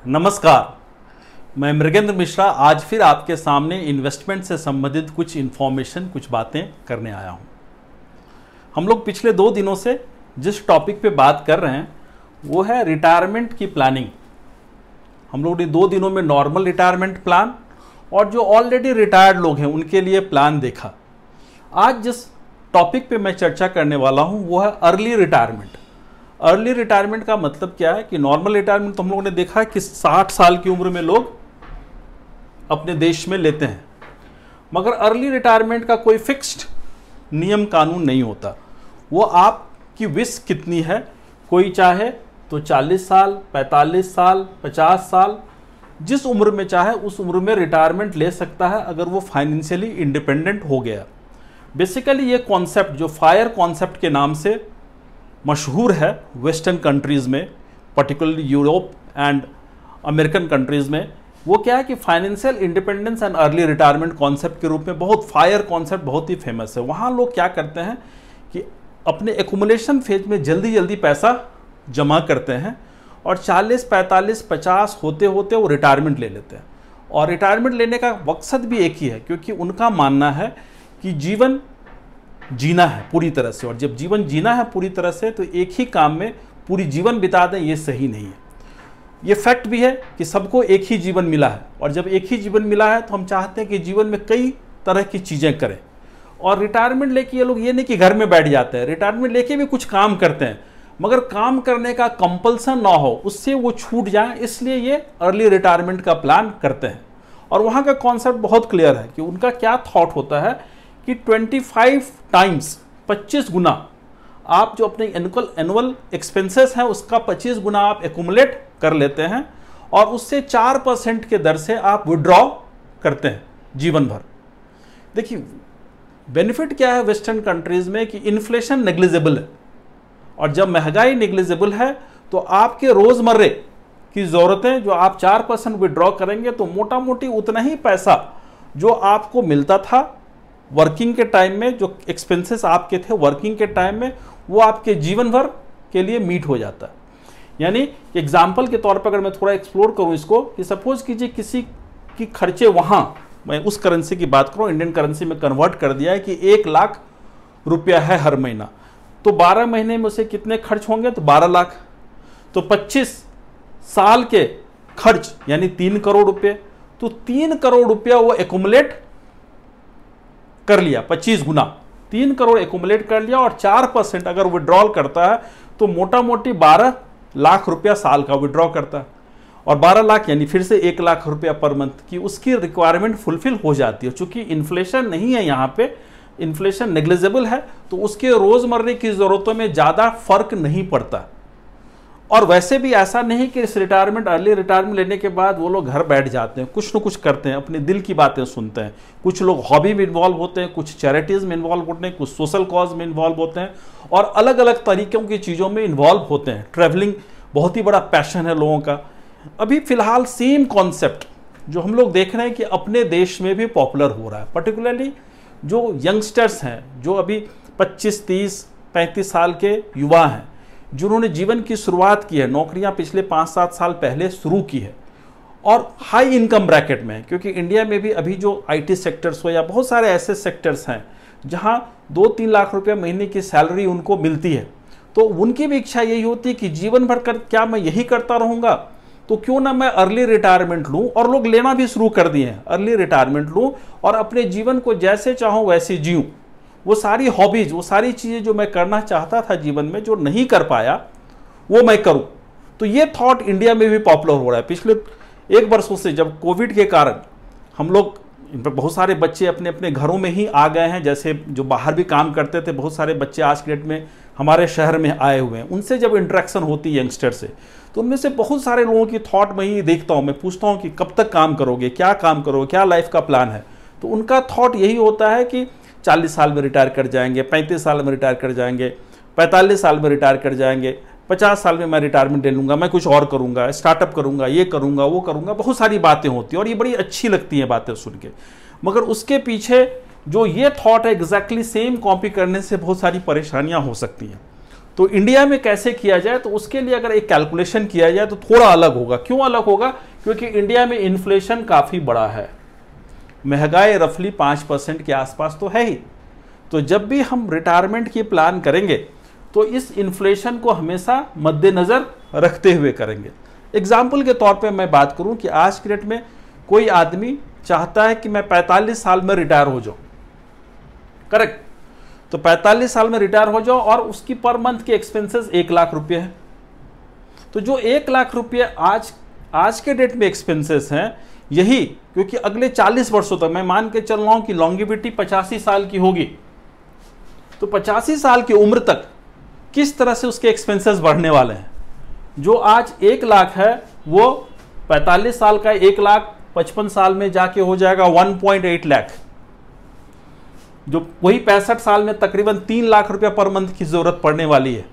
नमस्कार, मैं मृगेंद्र मिश्रा आज फिर आपके सामने इन्वेस्टमेंट से संबंधित कुछ इन्फॉर्मेशन, कुछ बातें करने आया हूं। हम लोग पिछले 2 दिनों से जिस टॉपिक पे बात कर रहे हैं वो है रिटायरमेंट की प्लानिंग। हम लोग ने 2 दिनों में नॉर्मल रिटायरमेंट प्लान और जो ऑलरेडी रिटायर्ड लोग हैं उनके लिए प्लान देखा। आज जिस टॉपिक पे मैं चर्चा करने वाला हूं वो है अर्ली रिटायरमेंट। अर्ली रिटायरमेंट का मतलब क्या है कि नॉर्मल रिटायरमेंट तो हम लोगों ने देखा है कि 60 साल की उम्र में लोग अपने देश में लेते हैं, मगर अर्ली रिटायरमेंट का कोई फिक्स्ड नियम कानून नहीं होता। वो आपकी विश कितनी है, कोई चाहे तो 40 साल, 45 साल, 50 साल, जिस उम्र में चाहे उस उम्र में रिटायरमेंट ले सकता है अगर वो फाइनेंशियली इंडिपेंडेंट हो गया। बेसिकली ये कॉन्सेप्ट जो फायर कॉन्सेप्ट के नाम से मशहूर है वेस्टर्न कंट्रीज़ में, particularly Europe and American countries में, वो क्या है कि financial independence and early retirement concept के रूप में बहुत फायर कॉन्सेप्ट बहुत ही फेमस है। वहाँ लोग क्या करते हैं कि अपने एकुमुलेशन फेज में जल्दी जल्दी पैसा जमा करते हैं और 40, 45, 50 होते होते वो रिटायरमेंट ले लेते हैं। और रिटायरमेंट लेने का मकसद भी एक ही है, क्योंकि उनका मानना है कि जीवन जीना है पूरी तरह से, और जब जीवन जीना है पूरी तरह से तो एक ही काम में पूरी जीवन बिता दें, ये सही नहीं है। ये फैक्ट भी है कि सबको एक ही जीवन मिला है, और जब एक ही जीवन मिला है तो हम चाहते हैं कि जीवन में कई तरह की चीज़ें करें। और रिटायरमेंट लेके ये लोग ये नहीं कि घर में बैठ जाते हैं, रिटायरमेंट लेके भी कुछ काम करते हैं, मगर काम करने का कंपल्सन ना हो, उससे वो छूट जाए, इसलिए ये अर्ली रिटायरमेंट का प्लान करते हैं। और वहाँ का कॉन्सेप्ट बहुत क्लियर है कि उनका क्या थॉट होता है कि 25 टाइम्स 25 गुना आप जो अपने एनुअल एक्सपेंसेस हैं उसका 25 गुना आप एकुमुलेट कर लेते हैं और उससे 4% के दर से आप विड्रॉ करते हैं जीवन भर। देखिए बेनिफिट क्या है वेस्टर्न कंट्रीज में कि इन्फ्लेशन नेग्लिजिबल है, और जब महंगाई नेग्लिजिबल है तो आपके रोजमर्रे की ज़रूरतें जो आप 4% विड्रॉ करेंगे तो मोटा मोटी उतना ही पैसा जो आपको मिलता था वर्किंग के टाइम में, जो एक्सपेंसेस आपके थे वर्किंग के टाइम में, वो आपके जीवन भर के लिए मीट हो जाता है। यानी एग्जाम्पल के तौर पर अगर मैं थोड़ा एक्सप्लोर करूं इसको, कि सपोज कीजिए किसी की खर्चे वहां, मैं उस करेंसी की बात करूं, इंडियन करेंसी में कन्वर्ट कर दिया है कि 1 लाख रुपया है हर महीना, तो 12 महीने में उसे कितने खर्च होंगे, तो 12 लाख। तो 25 साल के खर्च यानी 3 करोड़ रुपये, तो 3 करोड़ रुपया वो एकुमुलेट कर लिया, 25 गुना 3 करोड़ एकुमुलेट कर लिया, और 4% अगर विड्रॉल करता है तो मोटा मोटी 12 लाख रुपया साल का विड्रॉ करता है। और 12 लाख यानी फिर से 1 लाख रुपया पर मंथ की उसकी रिक्वायरमेंट फुलफिल हो जाती है। चूंकि इन्फ्लेशन नहीं है यहाँ पे, इन्फ्लेशन नेग्लिजिबल है, तो उसके रोजमर्रे की जरूरतों में ज़्यादा फर्क नहीं पड़ता। और वैसे भी ऐसा नहीं कि इस रिटायरमेंट अर्ली रिटायरमेंट लेने के बाद वो लोग घर बैठ जाते हैं, कुछ न कुछ करते हैं, अपने दिल की बातें सुनते हैं। कुछ लोग हॉबी में इन्वॉल्व होते हैं, कुछ चैरिटीज़ में इन्वॉल्व होते हैं, कुछ सोशल कॉज में इन्वॉल्व होते हैं, और अलग अलग तरीक़ों की चीज़ों में इन्वॉल्व होते हैं। ट्रैवलिंग बहुत ही बड़ा पैशन है लोगों का। अभी फ़िलहाल सेम कॉन्सेप्ट जो हम लोग देख रहे हैं कि अपने देश में भी पॉपुलर हो रहा है, पर्टिकुलरली जो यंगस्टर्स हैं, जो अभी 25, 30, 35 साल के युवा हैं, जिन्होंने जीवन की शुरुआत की है, नौकरियां पिछले 5-7 साल पहले शुरू की है, और हाई इनकम ब्रैकेट में है। क्योंकि इंडिया में भी अभी जो आईटी सेक्टर्स हो या बहुत सारे ऐसे सेक्टर्स हैं जहां 2-3 लाख रुपए महीने की सैलरी उनको मिलती है, तो उनकी भी इच्छा यही होती है कि जीवन भर कर क्या मैं यही करता रहूँगा, तो क्यों ना मैं अर्ली रिटायरमेंट लूँ। और लोग लेना भी शुरू कर दिए हैं, अर्ली रिटायरमेंट लूँ और अपने जीवन को जैसे चाहूँ वैसे जीऊँ। वो सारी हॉबीज, वो सारी चीज़ें जो मैं करना चाहता था जीवन में, जो नहीं कर पाया, वो मैं करूं। तो ये थॉट इंडिया में भी पॉपुलर हो रहा है। पिछले 1 वर्षों से जब कोविड के कारण हम लोग, बहुत सारे बच्चे अपने अपने घरों में ही आ गए हैं, जैसे जो बाहर भी काम करते थे बहुत सारे बच्चे आज के डेट में हमारे शहर में आए हुए हैं। उनसे जब इंटरेक्शन होती है यंगस्टर से, तो उनमें से बहुत सारे लोगों की थॉट मैं ही देखता हूँ, मैं पूछता हूँ कि कब तक काम करोगे, क्या काम करोगे, क्या लाइफ का प्लान है। तो उनका थॉट यही होता है कि 40 साल में रिटायर कर जाएंगे, 35 साल में रिटायर कर जाएंगे, 45 साल में रिटायर कर जाएंगे, 50 साल में मैं रिटायरमेंट ले लूँगा, मैं कुछ और करूँगा, स्टार्टअप करूँगा, ये करूँगा, वो करूँगा। बहुत सारी बातें होती हैं और ये बड़ी अच्छी लगती हैं बातें सुन के, मगर उसके पीछे जो ये थॉट है एग्जैक्टली सेम कॉपी करने से बहुत सारी परेशानियाँ हो सकती हैं। तो इंडिया में कैसे किया जाए, तो उसके लिए अगर एक कैलकुलेशन किया जाए तो थोड़ा अलग होगा। क्यों अलग होगा? क्योंकि इंडिया में इन्फ्लेशन काफ़ी बड़ा है, महंगाई रफली 5% के आसपास तो है ही। तो जब भी हम रिटायरमेंट की प्लान करेंगे तो इस इन्फ्लेशन को हमेशा मद्देनज़र रखते हुए करेंगे। एग्जाम्पल के तौर पे मैं बात करूं कि आज के डेट में कोई आदमी चाहता है कि मैं 45 साल में रिटायर हो जाऊं, करेक्ट? तो 45 साल में रिटायर हो जाओ और उसकी पर मंथ के एक्सपेंसेस 1 लाख रुपये है। तो जो 1 लाख रुपये आज के डेट में एक्सपेंसेस हैं, यही क्योंकि अगले 40 वर्षों तक मैं मान के चल रहा हूं कि लॉन्गिविटी 85 साल की होगी, तो 85 साल की उम्र तक किस तरह से उसके एक्सपेंसेस बढ़ने वाले हैं। जो आज 1 लाख है वो 45 साल का 1 लाख 55 साल में जाके हो जाएगा 1.8 लाख, जो वही 65 साल में तकरीबन 3 लाख रुपया पर मंथ की जरूरत पड़ने वाली है।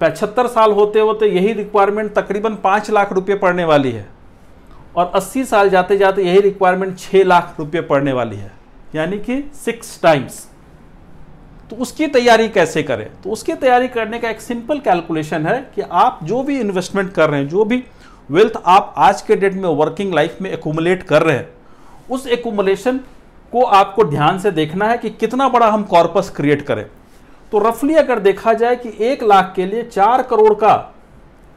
75 साल होते होते यही रिक्वायरमेंट तकरीबन 5 लाख रुपये पड़ने वाली है, और 80 साल जाते जाते यही रिक्वायरमेंट 6 लाख रुपये पड़ने वाली है, यानी कि 6 टाइम्स। तो उसकी तैयारी कैसे करें? तो उसकी तैयारी करने का एक सिंपल कैलकुलेशन है कि आप जो भी इन्वेस्टमेंट कर रहे हैं, जो भी वेल्थ आप आज के डेट में वर्किंग लाइफ में एक्यूमुलेट कर रहे हैं, उस एक्यूमुलेशन को आपको ध्यान से देखना है कि कितना बड़ा हम कॉर्पस क्रिएट करें। तो रफली अगर देखा जाए कि 1 लाख के लिए 4 करोड़ का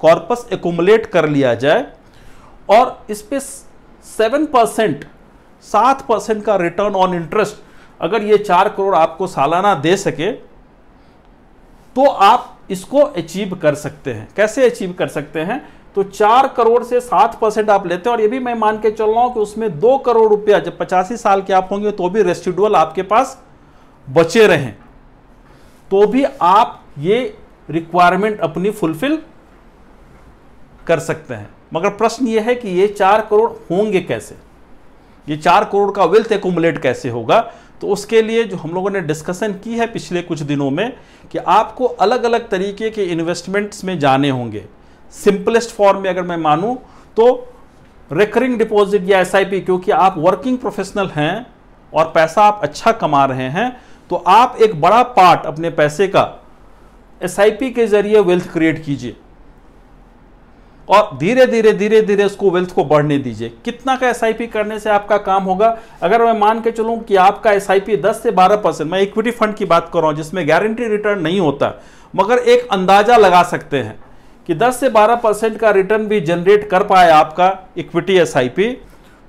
कॉर्पस एक्यूमुलेट कर लिया जाए और इस पे 7% का रिटर्न ऑन इंटरेस्ट अगर ये 4 करोड़ आपको सालाना दे सके तो आप इसको अचीव कर सकते हैं। कैसे अचीव कर सकते हैं? तो 4 करोड़ से 7% आप लेते हैं, और ये भी मैं मान के चल रहा हूं कि उसमें 2 करोड़ रुपया जब 85 साल के आप होंगे तो भी रेसिडुअल आपके पास बचे रहें, तो भी आप ये रिक्वायरमेंट अपनी फुलफिल कर सकते हैं। मगर प्रश्न ये है कि ये 4 करोड़ होंगे कैसे, ये 4 करोड़ का वेल्थ एक्यूमुलेट कैसे होगा? तो उसके लिए जो हम लोगों ने डिस्कशन की है पिछले कुछ दिनों में कि आपको अलग अलग तरीके के इन्वेस्टमेंट्स में जाने होंगे। सिंपलेस्ट फॉर्म में अगर मैं मानूं तो रिकरिंग डिपॉजिट या एसआईपी, क्योंकि आप वर्किंग प्रोफेशनल हैं और पैसा आप अच्छा कमा रहे हैं, तो आप एक बड़ा पार्ट अपने पैसे का एसआईपी के जरिए वेल्थ क्रिएट कीजिए और धीरे धीरे उसको वेल्थ को बढ़ने दीजिए। कितना का एसआईपी करने से आपका काम होगा? अगर मैं मान के चलूं कि आपका एसआईपी 10 से 12%, मैं इक्विटी फंड की बात कर रहा हूं जिसमें गारंटी रिटर्न नहीं होता, मगर एक अंदाजा लगा सकते हैं कि 10 से 12% का रिटर्न भी जनरेट कर पाए आपका इक्विटी एसआईपी,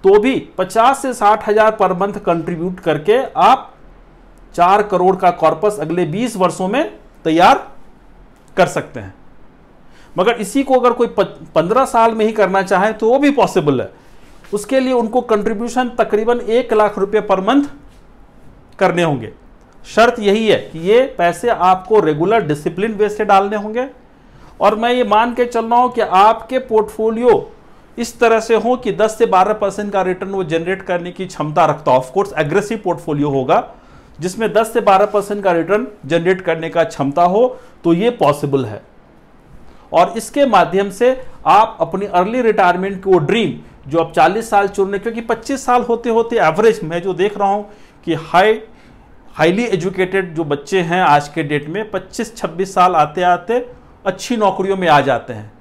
तो भी 50 से 60 हजार पर मंथ कंट्रीब्यूट करके आप 4 करोड़ का कॉर्पस अगले 20 वर्षों में तैयार कर सकते हैं। मगर इसी को अगर कोई 15 साल में ही करना चाहे तो वो भी पॉसिबल है। उसके लिए उनको कंट्रीब्यूशन तकरीबन 1 लाख रुपए पर मंथ करने होंगे। शर्त यही है कि ये पैसे आपको रेगुलर डिसिप्लिन बेस से डालने होंगे, और मैं ये मान के चल रहा हूं कि आपके पोर्टफोलियो इस तरह से हो कि 10 से 12% का रिटर्न वो जनरेट करने की क्षमता रखता हो। ऑफकोर्स एग्रेसिव पोर्टफोलियो होगा जिसमें 10 से 12% का रिटर्न जनरेट करने का क्षमता हो, तो ये पॉसिबल है। और इसके माध्यम से आप अपनी अर्ली रिटायरमेंट की वो ड्रीम जो अब 40 साल चुनने, क्योंकि 25 साल होते होते एवरेज मैं जो देख रहा हूं कि हाईली एजुकेटेड जो बच्चे हैं आज के डेट में 25-26 साल आते आते अच्छी नौकरियों में आ जाते हैं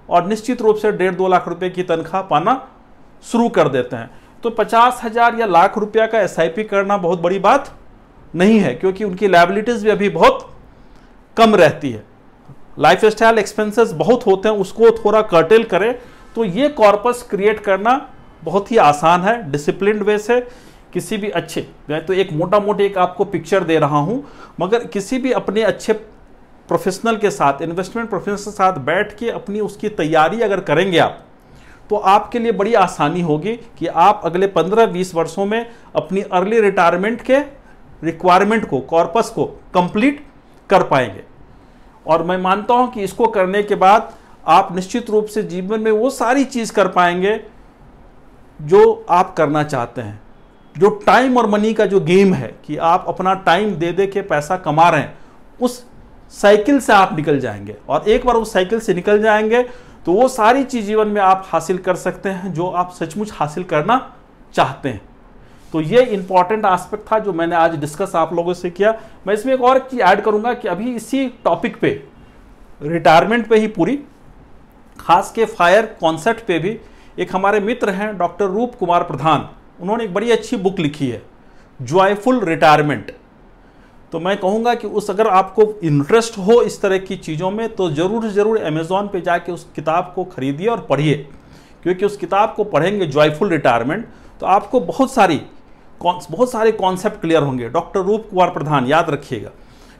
और निश्चित रूप से 1.5-2 लाख रुपए की तनख्वाह पाना शुरू कर देते हैं। तो 50,000 या लाख रुपया का एसआईपी करना बहुत बड़ी बात नहीं है, क्योंकि उनकी लायबिलिटीज भी अभी बहुत कम रहती है। लाइफ स्टाइल एक्सपेंसेस बहुत होते हैं, उसको थोड़ा कर्टेल करें तो ये कॉर्पस क्रिएट करना बहुत ही आसान है, डिसिप्लिन्ड वे से। किसी भी अच्छे, मैं तो एक मोटा मोटी एक आपको पिक्चर दे रहा हूं, मगर किसी भी अपने अच्छे प्रोफेशनल के साथ, इन्वेस्टमेंट प्रोफेशनल के साथ बैठ के अपनी उसकी तैयारी अगर करेंगे आप, तो आपके लिए बड़ी आसानी होगी कि आप अगले 15-20 वर्षों में अपनी अर्ली रिटायरमेंट के रिक्वायरमेंट को, कॉर्पस को कंप्लीट कर पाएंगे। और मैं मानता हूं कि इसको करने के बाद आप निश्चित रूप से जीवन में वो सारी चीज कर पाएंगे जो आप करना चाहते हैं। जो टाइम और मनी का जो गेम है कि आप अपना टाइम दे दे के पैसा कमा रहे हैं, उस साइकिल से आप निकल जाएंगे। और एक बार उस साइकिल से निकल जाएंगे तो वो सारी चीज जीवन में आप हासिल कर सकते हैं जो आप सचमुच हासिल करना चाहते हैं। तो ये इंपॉर्टेंट एस्पेक्ट था जो मैंने आज डिस्कस आप लोगों से किया। मैं इसमें एक और चीज ऐड करूंगा कि अभी इसी टॉपिक पे, रिटायरमेंट पे ही पूरी, खास के फायर कॉन्सेप्ट पे भी एक हमारे मित्र हैं डॉक्टर रूप कुमार प्रधान, उन्होंने एक बड़ी अच्छी बुक लिखी है, जॉयफुल रिटायरमेंट। तो मैं कहूँगा कि उस अगर आपको इंटरेस्ट हो इस तरह की चीज़ों में तो ज़रूर अमेज़ॉन पे जाके उस किताब को खरीदिए और पढ़िए, क्योंकि उस किताब को पढ़ेंगे जॉयफुल रिटायरमेंट तो आपको बहुत सारे कॉन्सेप्ट क्लियर होंगे। डॉक्टर रूप कुमार प्रधान, याद रखिएगा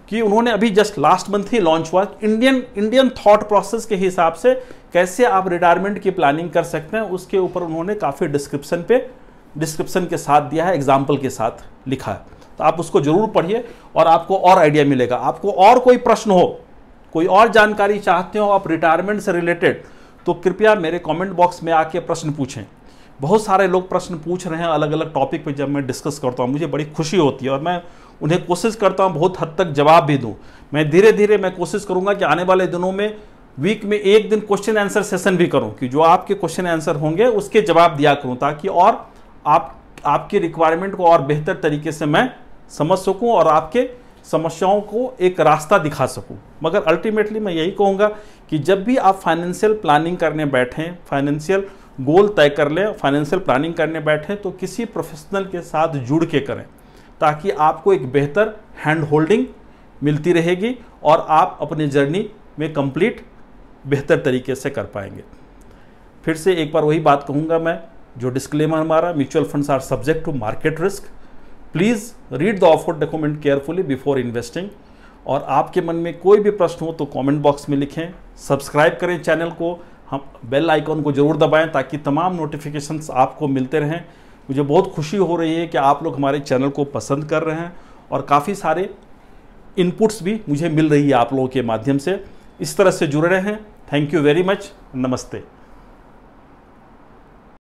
कि उन्होंने अभी जस्ट लास्ट मंथ ही लॉन्च हुआ इंडियन थॉट प्रोसेस के हिसाब से कैसे आप रिटायरमेंट की प्लानिंग कर सकते हैं, उसके ऊपर उन्होंने काफ़ी डिस्क्रिप्शन के साथ दिया है, एग्जाम्पल के साथ लिखा है। तो आप उसको जरूर पढ़िए और आपको और आइडिया मिलेगा। आपको और कोई प्रश्न हो, कोई और जानकारी चाहते हो आप रिटायरमेंट से रिलेटेड, तो कृपया मेरे कमेंट बॉक्स में आके प्रश्न पूछें। बहुत सारे लोग प्रश्न पूछ रहे हैं अलग अलग टॉपिक पे, जब मैं डिस्कस करता हूँ मुझे बड़ी खुशी होती है और मैं उन्हें कोशिश करता हूँ बहुत हद तक जवाब भी दूँ। मैं धीरे मैं कोशिश करूँगा कि आने वाले दिनों में वीक में एक दिन क्वेश्चन आंसर सेशन भी करूँ, कि जो आपके क्वेश्चन आंसर होंगे उसके जवाब दिया करूँ, ताकि और आपकी रिक्वायरमेंट को और बेहतर तरीके से मैं समझ सकूं और आपके समस्याओं को एक रास्ता दिखा सकूं। मगर अल्टीमेटली मैं यही कहूँगा कि जब भी आप फाइनेंशियल प्लानिंग करने बैठें, फाइनेंशियल गोल तय कर लें, फाइनेंशियल प्लानिंग करने बैठें तो किसी प्रोफेशनल के साथ जुड़ के करें, ताकि आपको एक बेहतर हैंड होल्डिंग मिलती रहेगी और आप अपनी जर्नी में कंप्लीट बेहतर तरीके से कर पाएंगे। फिर से एक बार वही बात कहूँगा मैं, जो डिस्क्लेमर हमारा, mutual funds are subject to market risk, please read the offer document carefully before investing. और आपके मन में कोई भी प्रश्न हो तो कमेंट बॉक्स में लिखें, सब्सक्राइब करें चैनल को, हम बेल आइकॉन को जरूर दबाएं ताकि तमाम नोटिफिकेशंस आपको मिलते रहें। मुझे बहुत खुशी हो रही है कि आप लोग हमारे चैनल को पसंद कर रहे हैं और काफ़ी सारे इनपुट्स भी मुझे मिल रही है आप लोगों के माध्यम से। इस तरह से जुड़े रहें। Thank you very much. नमस्ते।